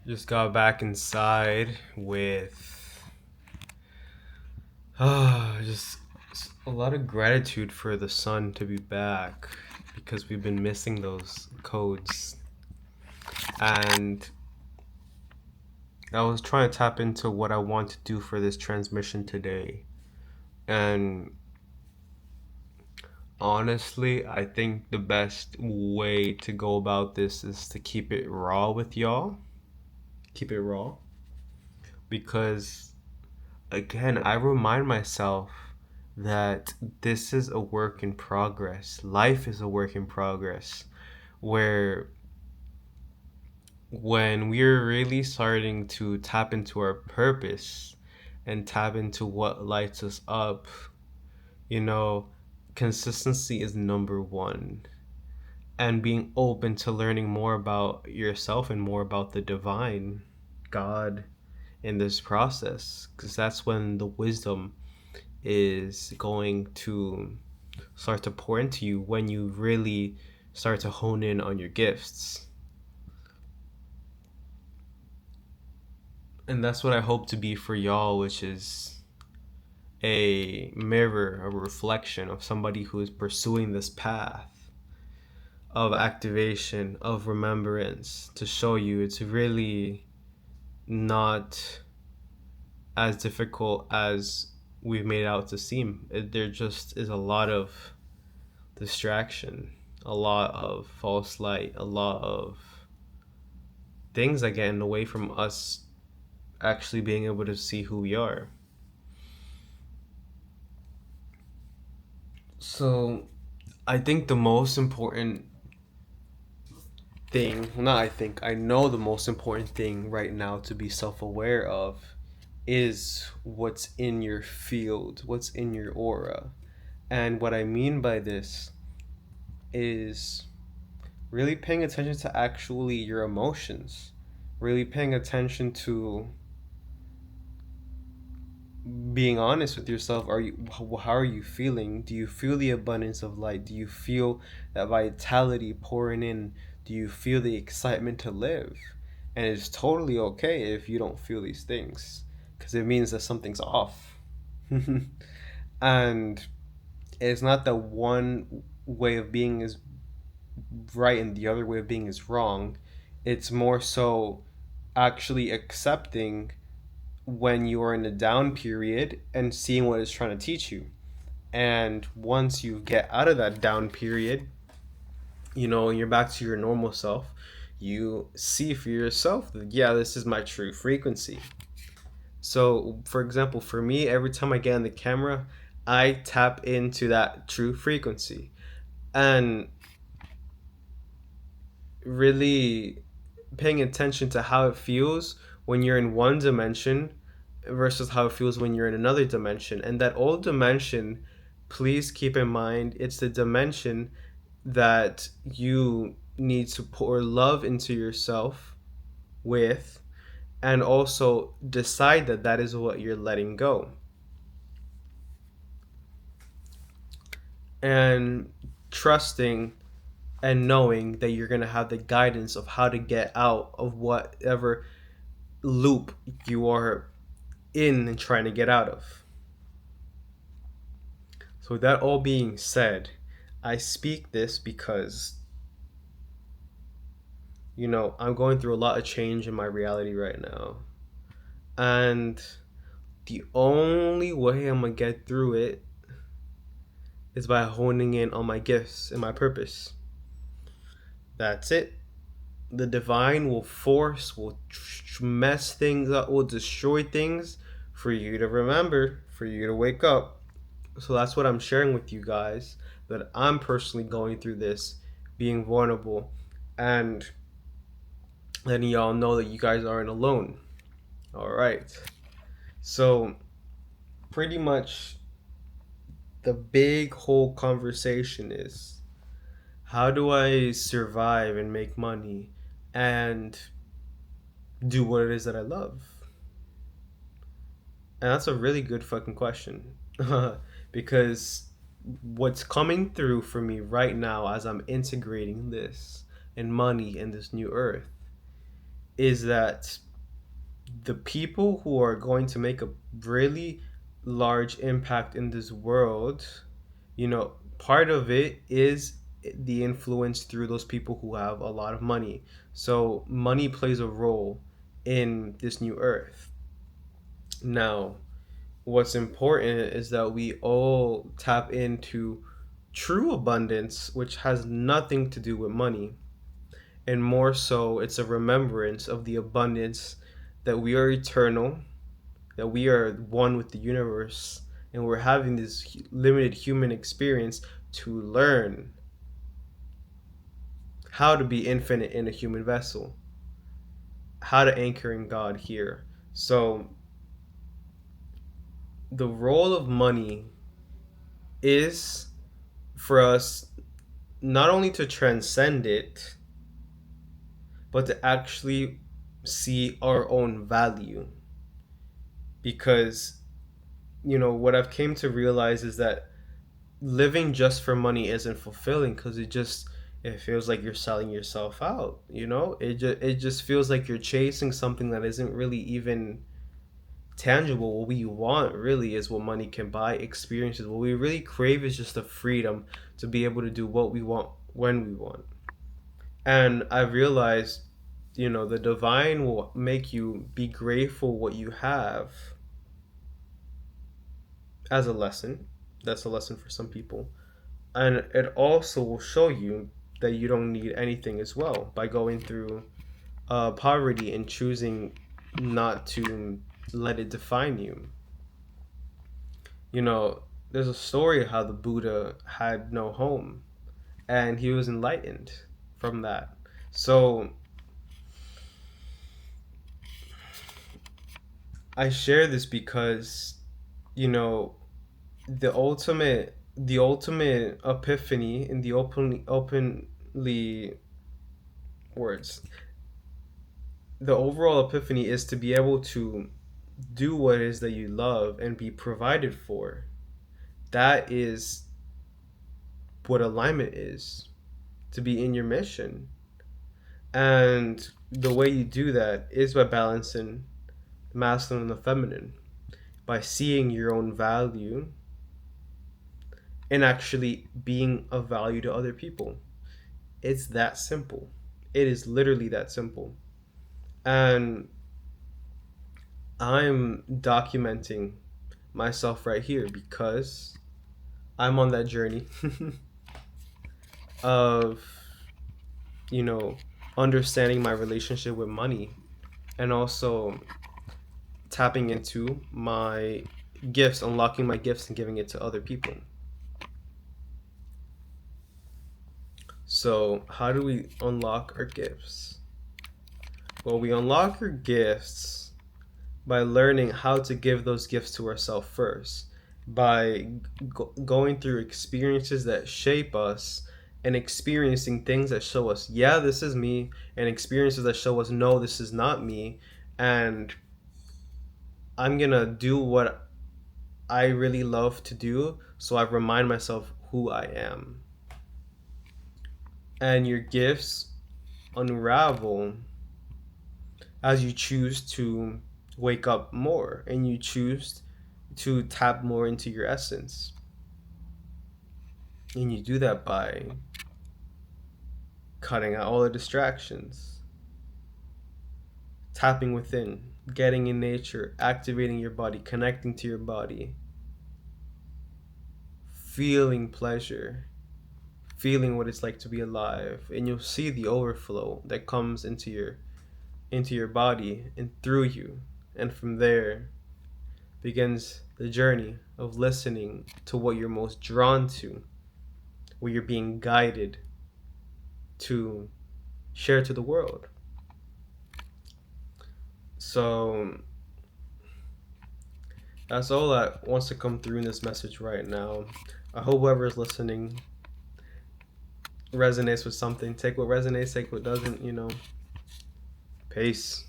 Just got back inside with just a lot of gratitude for the sun to be back because we've been missing those codes. And I was trying to tap into what I want to do for this transmission today. And honestly, I think the best way to go about this is to keep it raw with y'all. Keep it raw. Because again, I remind myself that this is a work in progress. Life is a work in progress where when we're really starting to tap into our purpose and tap into what lights us up, you know, consistency is number one. And being open to learning more about yourself and more about the divine, God, in this process, because that's when the wisdom is going to start to pour into you when you really start to hone in on your gifts. And that's what I hope to be for y'all, which is a mirror, a reflection of somebody who is pursuing this path of activation, of remembrance, to show you it's really not as difficult as we've made it out to seem. There just is a lot of distraction, a lot of false light, a lot of things that get in the way from us actually being able to see who we are. So, I think the most important thing, not I think, I know the most important thing right now to be self aware of is what's in your field, what's in your aura. And what I mean by this is really paying attention to actually your emotions, really paying attention to being honest with yourself. How are you feeling? Do you feel the abundance of light? Do you feel that vitality pouring in? Do you feel the excitement to live? And it's totally okay if you don't feel these things, because it means that something's off. And it's not that one way of being is right and the other way of being is wrong. It's more so actually accepting when you are in a down period and seeing what it's trying to teach you. And once you get out of that down period, you're back to your normal self, you see for yourself that, yeah, this is my true frequency. So, for example, for me, every time I get on the camera, I tap into that true frequency. And really paying attention to how it feels when you're in one dimension versus how it feels when you're in another dimension. And that old dimension, please keep in mind, it's the dimension that you need to pour love into yourself with, and also decide that that is what you're letting go. And trusting and knowing that you're going to have the guidance of how to get out of whatever loop you are in and trying to get out of. So, with that all being said, I speak this because, I'm going through a lot of change in my reality right now. And the only way I'm going to get through it is by honing in on my gifts and my purpose. That's it. The divine will force, will mess things up, will destroy things for you to remember, for you to wake up. So that's what I'm sharing with you guys, that I'm personally going through this, being vulnerable, and letting y'all know that you guys aren't alone. All right. So, pretty much the big whole conversation is, how do I survive and make money and do what it is that I love? And that's a really good fucking question. Because what's coming through for me right now as I'm integrating this and money in this new earth is that the people who are going to make a really large impact in this world, part of it is the influence through those people who have a lot of money. So money plays a role in this new earth. Now, what's important is that we all tap into true abundance, which has nothing to do with money. And more so, it's a remembrance of the abundance that we are eternal, that we are one with the universe, and we're having this limited human experience to learn how to be infinite in a human vessel, how to anchor in God here. So, the role of money is for us not only to transcend it, but to actually see our own value. Because, what I've came to realize is that living just for money isn't fulfilling, because it feels like you're selling yourself out. It just feels like you're chasing something that isn't really even tangible. What we want really is what money can buy: experiences. What we really crave is just the freedom to be able to do what we want when we want. And I realized, the divine will make you be grateful what you have as a lesson. That's a lesson for some people. And it also will show you that you don't need anything as well, by going through poverty and choosing not to let it define you. There's a story how the Buddha had no home and he was enlightened from that. So I share this because, you know, the ultimate epiphany in the openly words, the overall epiphany is to be able to do what it is that you love and be provided for. That is what alignment is, to be in your mission. And the way you do that is by balancing the masculine and the feminine, by seeing your own value and actually being of value to other people. It's that simple. It is literally that simple. And I'm documenting myself right here because I'm on that journey of, you know, understanding my relationship with money, and also tapping into my gifts, unlocking my gifts and giving it to other people. So, how do we unlock our gifts? Well, we unlock our gifts by learning how to give those gifts to ourselves first, by going through experiences that shape us, and experiencing things that show us, yeah, this is me, and experiences that show us, no, this is not me. And I'm gonna do what I really love to do, so I remind myself who I am. And your gifts unravel as you choose to wake up more and you choose to tap more into your essence. And you do that by cutting out all the distractions, tapping within, getting in nature, activating your body, connecting to your body, feeling pleasure, feeling what it's like to be alive, and you'll see the overflow that comes into your body and through you. And from there begins the journey of listening to what you're most drawn to, where you're being guided to share to the world. So that's all that wants to come through in this message right now. I hope whoever's listening resonates with something. Take what resonates, take what doesn't. Peace.